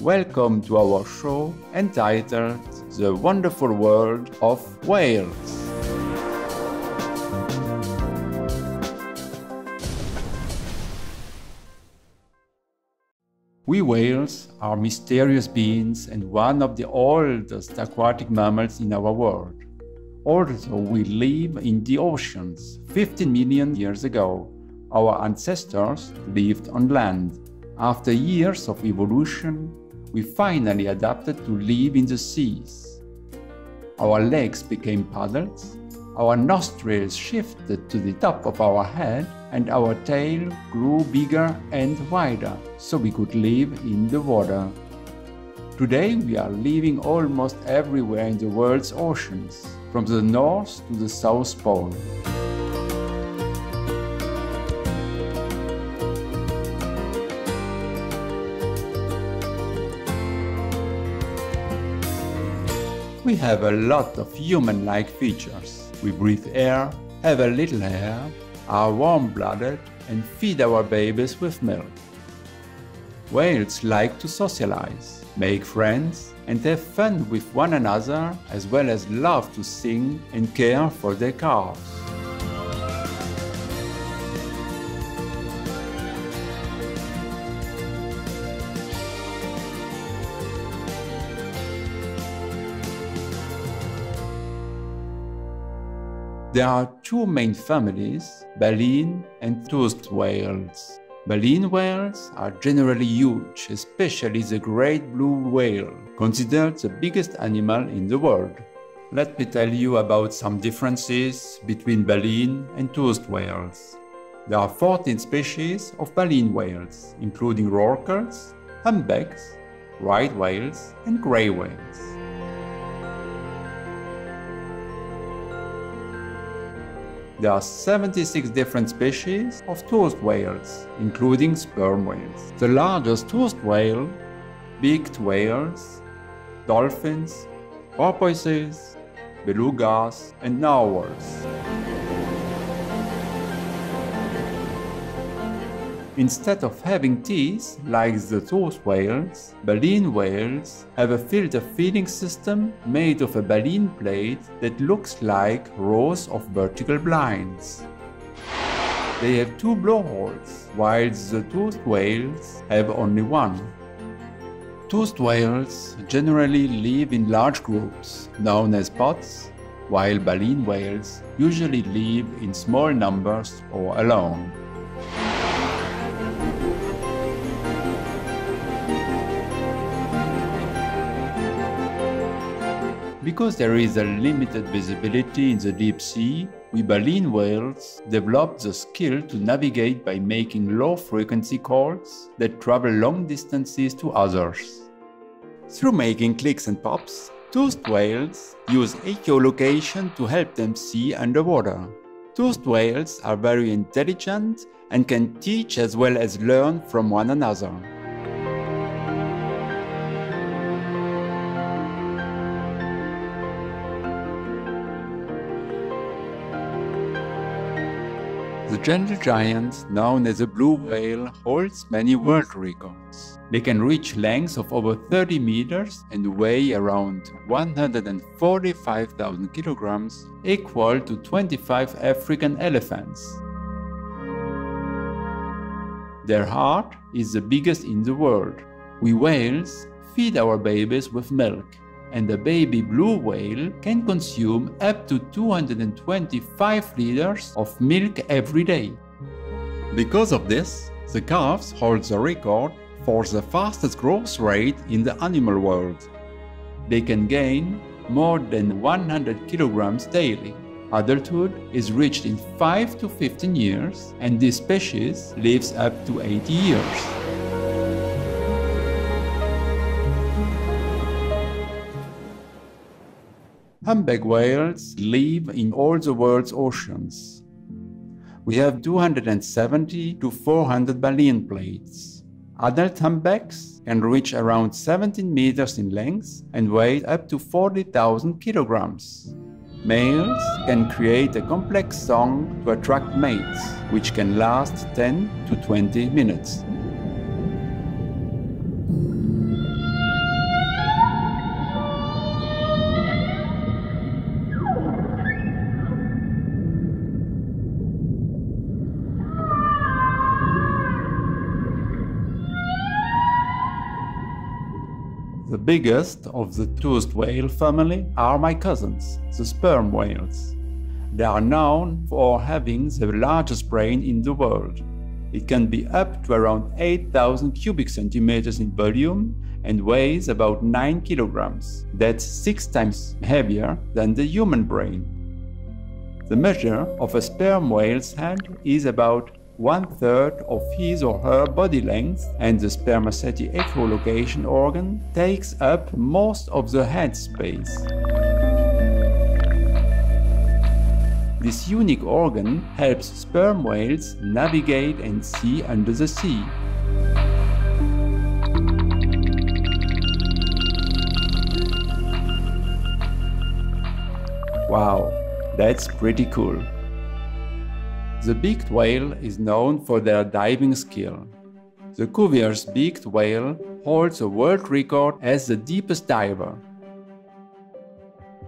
Welcome to our show entitled The Wonderful World of Whales. We whales are mysterious beings and one of the oldest aquatic mammals in our world. Although we live in the oceans, 15 million years ago, our ancestors lived on land. After years of evolution, we finally adapted to live in the seas. Our legs became paddles, our nostrils shifted to the top of our head, and our tail grew bigger and wider, so we could live in the water. Today we are living almost everywhere in the world's oceans, from the North to the South Pole. We have a lot of human-like features. We breathe air, have a little hair, are warm-blooded, and feed our babies with milk. Whales like to socialize, make friends, and have fun with one another, as well as love to sing and care for their calves. There are two main families, baleen and toothed whales. Baleen whales are generally huge, especially the great blue whale, considered the biggest animal in the world. Let me tell you about some differences between baleen and toothed whales. There are 14 species of baleen whales, including rorquals, humpbacks, right whales, and gray whales. There are 76 different species of toothed whales, including sperm whales. The largest toothed whale, beaked whales, dolphins, porpoises, belugas, and narwhals. Instead of having teeth like the toothed whales, baleen whales have a filter-feeding system made of a baleen plate that looks like rows of vertical blinds. They have two blowholes, while the toothed whales have only one. Toothed whales generally live in large groups, known as pods, while baleen whales usually live in small numbers or alone. Because there is a limited visibility in the deep sea, we baleen whales developed the skill to navigate by making low-frequency calls that travel long distances to others. Through making clicks and pops, toothed whales use echolocation to help them see underwater. Toothed whales are very intelligent and can teach as well as learn from one another. The gentle giant, known as a blue whale, holds many world records. They can reach lengths of over 30 meters and weigh around 145,000 kilograms, equal to 25 African elephants. Their heart is the biggest in the world. We whales feed our babies with milk, and a baby blue whale can consume up to 225 liters of milk every day. Because of this, the calves hold the record for the fastest growth rate in the animal world. They can gain more than 100 kilograms daily. Adulthood is reached in 5 to 15 years, and this species lives up to 80 years. Humpback whales live in all the world's oceans. We have 270 to 400 baleen plates. Adult humpbacks can reach around 17 meters in length and weigh up to 40,000 kilograms. Males can create a complex song to attract mates, which can last 10 to 20 minutes. The biggest of the toothed whale family are my cousins, the sperm whales. They are known for having the largest brain in the world. It can be up to around 8,000 cubic centimeters in volume and weighs about 9 kilograms. That's 6 times heavier than the human brain. The measure of a sperm whale's head is about 1/3 of his or her body length, and the spermaceti echolocation organ takes up most of the head space. This unique organ helps sperm whales navigate and see under the sea. Wow, that's pretty cool. The beaked whale is known for their diving skill. The Cuvier's beaked whale holds a world record as the deepest diver.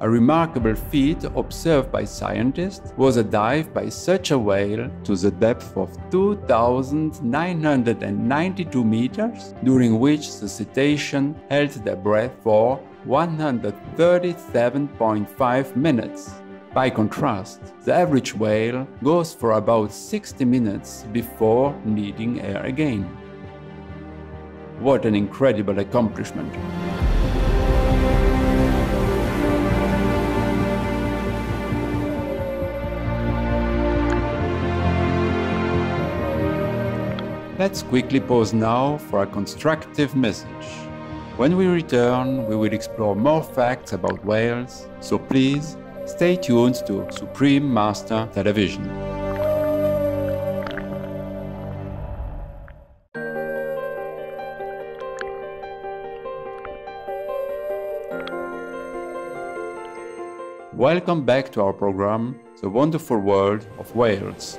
A remarkable feat observed by scientists was a dive by such a whale to the depth of 2,992 meters, during which the cetacean held their breath for 137.5 minutes. By contrast, the average whale goes for about 60 minutes before needing air again. What an incredible accomplishment! Let's quickly pause now for a constructive message. When we return, we will explore more facts about whales, so please stay tuned to Supreme Master Television. Welcome back to our program, The Wonderful World of Whales.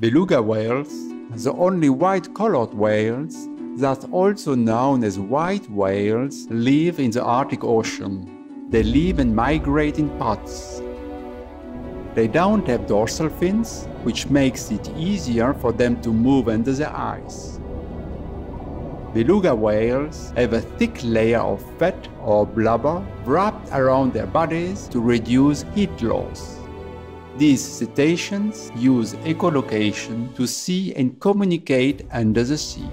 Beluga whales, the only white-colored whales that are also known as white whales, live in the Arctic Ocean. They live and migrate in pods. They don't have dorsal fins, which makes it easier for them to move under the ice. Beluga whales have a thick layer of fat or blubber wrapped around their bodies to reduce heat loss. These cetaceans use echolocation to see and communicate under the sea.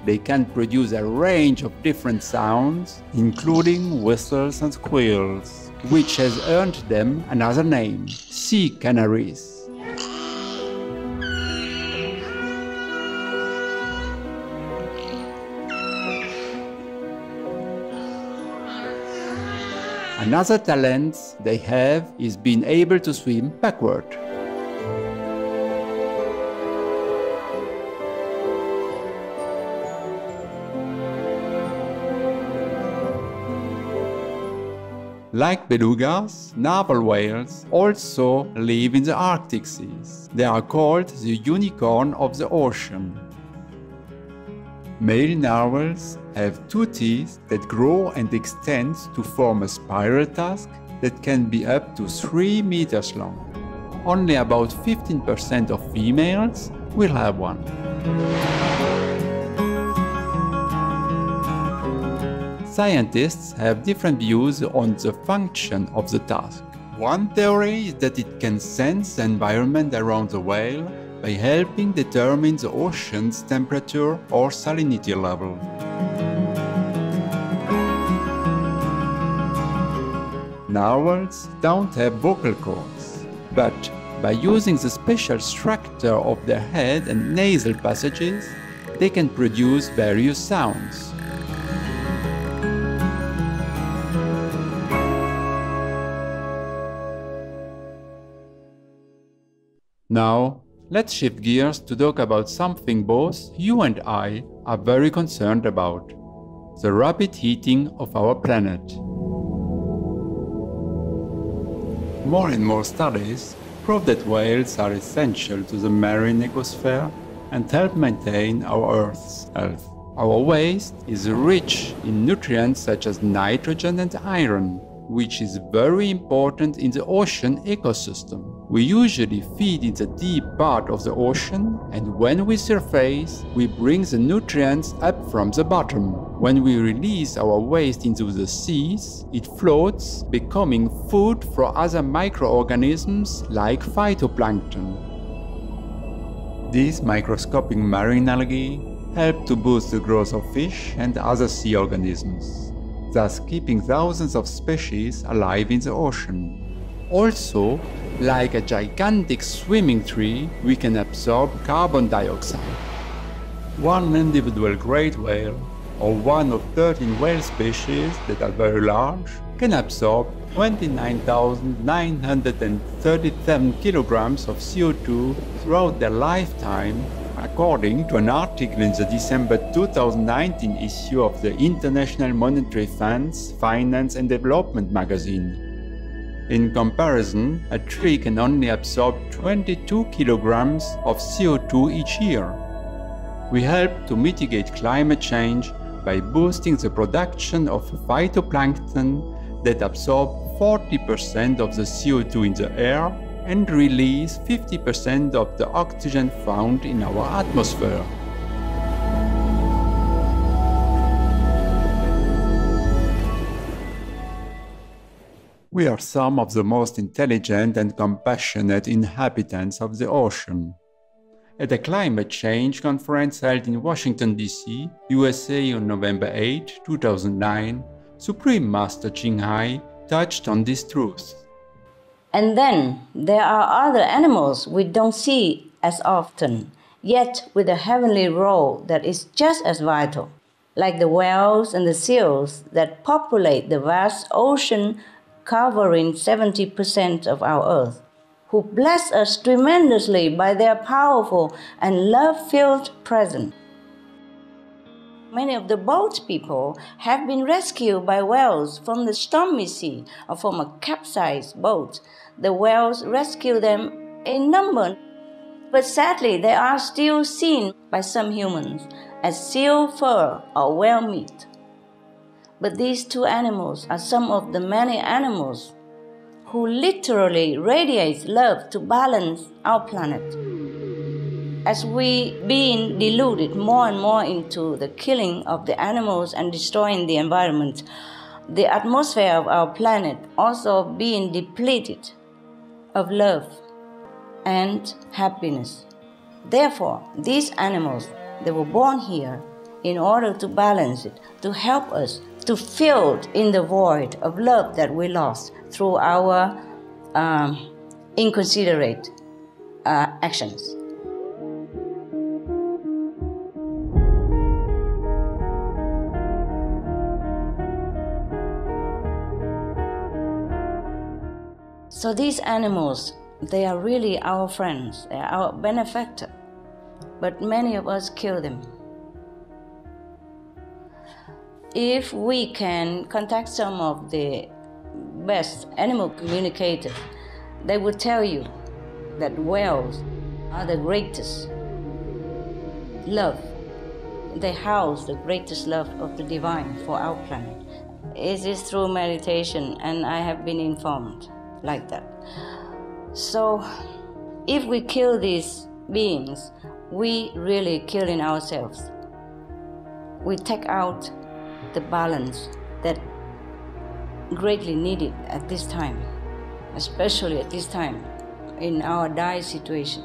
They can produce a range of different sounds, including whistles and squeals, which has earned them another name, sea canaries. Another talent they have is being able to swim backward. Like belugas, narwhal whales also live in the Arctic seas. They are called the unicorn of the ocean. Male narwhals have 2 teeth that grow and extend to form a spiral tusk that can be up to 3 meters long. Only about 15% of females will have one. Scientists have different views on the function of the tusk. One theory is that it can sense the environment around the whale by helping determine the ocean's temperature or salinity level. Narwhals don't have vocal cords, but by using the special structure of their head and nasal passages, they can produce various sounds. Now, let's shift gears to talk about something both you and I are very concerned about: the rapid heating of our planet. More and more studies prove that whales are essential to the marine ecosphere and help maintain our Earth's health. Our waste is rich in nutrients such as nitrogen and iron, which is very important in the ocean ecosystem. We usually feed in the deep part of the ocean, and when we surface, we bring the nutrients up from the bottom. When we release our waste into the seas, it floats, becoming food for other microorganisms like phytoplankton. These microscopic marine algae help to boost the growth of fish and other sea organisms, thus keeping thousands of species alive in the ocean. Also, like a gigantic swimming tree, we can absorb carbon dioxide. One individual great whale, or one of 13 whale species that are very large, can absorb 29,937 kilograms of CO2 throughout their lifetime, according to an article in the December 2019 issue of the International Monetary Fund's Finance and Development magazine. In comparison, a tree can only absorb 22 kilograms of CO2 each year. We help to mitigate climate change by boosting the production of phytoplankton that absorb 40% of the CO2 in the air and release 50% of the oxygen found in our atmosphere. We are some of the most intelligent and compassionate inhabitants of the ocean. At a climate change conference held in Washington, D.C., USA on November 8, 2009, Supreme Master Thanh Hải touched on this truth. And then there are other animals we don't see as often, yet with a heavenly role that is just as vital, like the whales and the seals that populate the vast ocean covering 70% of our Earth, who bless us tremendously by their powerful and love-filled presence. Many of the boat people have been rescued by whales from the stormy sea or from a capsized boat. The whales rescue them in number, but sadly they are still seen by some humans as seal fur or whale meat. But these two animals are some of the many animals who literally radiate love to balance our planet. As we being deluded more and more into the killing of the animals and destroying the environment, the atmosphere of our planet also being depleted of love and happiness. Therefore, these animals, they were born here in order to balance it, to help us to fill in the void of love that we lost through our inconsiderate actions. So these animals, they are really our friends, they are our benefactor, but many of us kill them. If we can contact some of the best animal communicators, they will tell you that whales are the greatest love. They house the greatest love of the divine for our planet. It is through meditation, and I have been informed like that. So if we kill these beings, we really killing ourselves. We take out the balance that greatly needed at this time, especially at this time in our dire situation.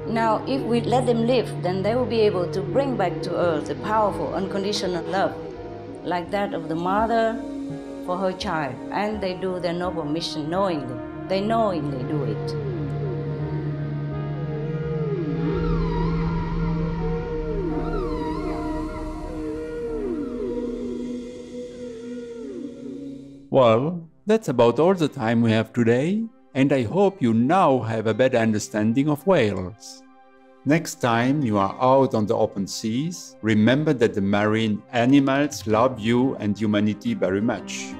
Now, if we let them live, then they will be able to bring back to earth the powerful, unconditional love, like that of the mother for her child, and they do their noble mission knowingly. They knowingly do it. Well, that's about all the time we have today, and I hope you now have a better understanding of whales. Next time you are out on the open seas, remember that the marine animals love you and humanity very much.